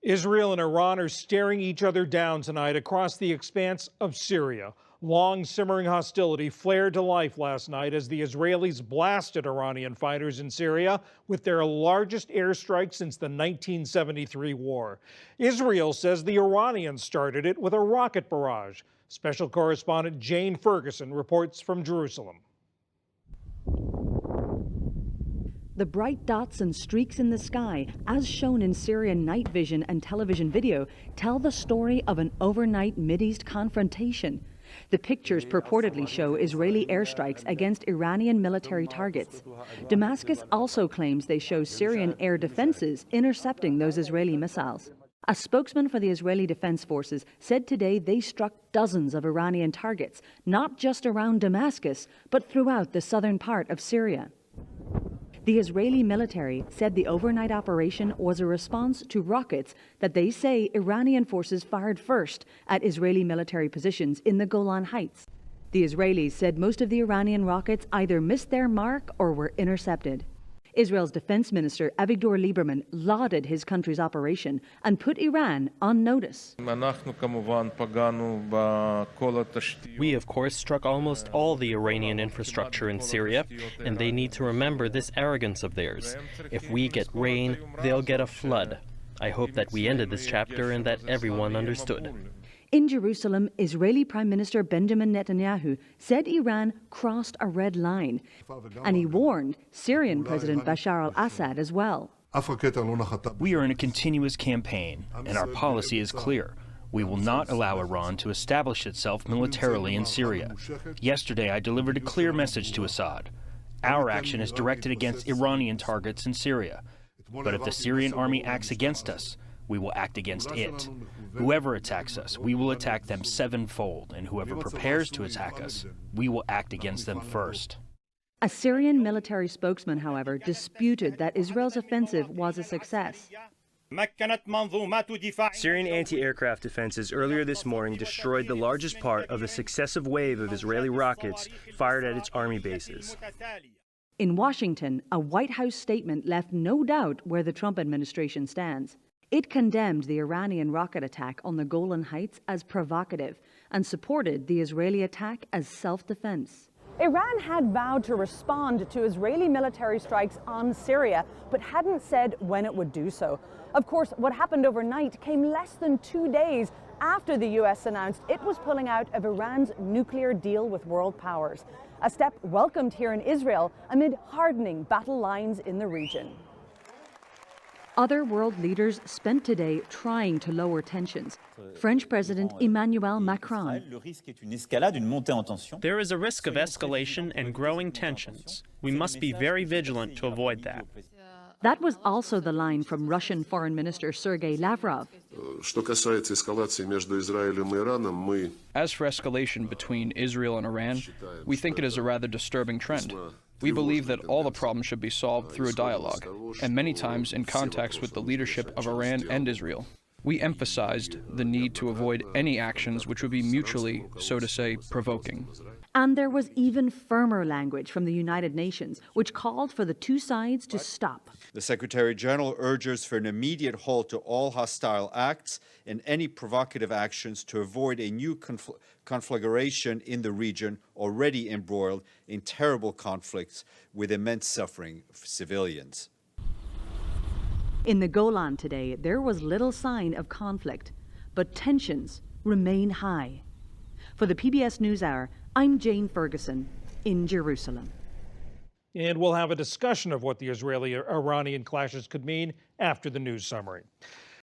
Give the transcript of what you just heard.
Israel and Iran are staring each other down tonight across the expanse of Syria. Long simmering hostility flared to life last night as the Israelis blasted Iranian fighters in Syria with their largest airstrike since the 1973 war. Israel says the Iranians started it with a rocket barrage. Special correspondent Jane Ferguson reports from Jerusalem. The bright dots and streaks in the sky, as shown in Syrian night vision and television video, tell the story of an overnight Mideast confrontation. The pictures purportedly show Israeli airstrikes against Iranian military targets. Damascus also claims they show Syrian air defenses intercepting those Israeli missiles. A spokesman for the Israeli Defense Forces said today they struck dozens of Iranian targets, not just around Damascus, but throughout the southern part of Syria. The Israeli military said the overnight operation was a response to rockets that they say Iranian forces fired first at Israeli military positions in the Golan Heights. The Israelis said most of the Iranian rockets either missed their mark or were intercepted. Israel's defense minister Avigdor Lieberman lauded his country's operation and put Iran on notice. We, of course, struck almost all the Iranian infrastructure in Syria, and they need to remember this arrogance of theirs. If we get rain, they'll get a flood. I hope that we ended this chapter and that everyone understood. In Jerusalem, Israeli Prime Minister Benjamin Netanyahu said Iran crossed a red line, and he warned Syrian President Bashar al-Assad as well. We are in a continuous campaign, and our policy is clear. We will not allow Iran to establish itself militarily in Syria. Yesterday, I delivered a clear message to Assad. Our action is directed against Iranian targets in Syria. But if the Syrian army acts against us, we will act against it. Whoever attacks us, we will attack them sevenfold, and whoever prepares to attack us, we will act against them first. A Syrian military spokesman, however, disputed that Israel's offensive was a success. Syrian anti-aircraft defenses earlier this morning destroyed the largest part of the successive wave of Israeli rockets fired at its army bases. In Washington, a White House statement left no doubt where the Trump administration stands. It condemned the Iranian rocket attack on the Golan Heights as provocative and supported the Israeli attack as self-defense. Iran had vowed to respond to Israeli military strikes on Syria, but hadn't said when it would do so. Of course, what happened overnight came less than 2 days after the U.S. announced it was pulling out of Iran's nuclear deal with world powers, a step welcomed here in Israel amid hardening battle lines in the region. Other world leaders spent today trying to lower tensions. French President Emmanuel Macron. There is a risk of escalation and growing tensions. We must be very vigilant to avoid that. That was also the line from Russian Foreign Minister Sergei Lavrov. As for escalation between Israel and Iran, we think it is a rather disturbing trend. We believe that all the problems should be solved through a dialogue, and many times in contacts with the leadership of Iran and Israel. We emphasized the need to avoid any actions which would be mutually, so to say, provoking. And there was even firmer language from the United Nations, which called for the two sides to stop. The Secretary General urges for an immediate halt to all hostile acts and any provocative actions to avoid a new conflagration in the region already embroiled in terrible conflicts with immense suffering for civilians. In the Golan today, there was little sign of conflict, but tensions remain high. For the PBS NewsHour, I'm Jane Ferguson in Jerusalem. And we'll have a discussion of what the Israeli-Iranian clashes could mean after the news summary.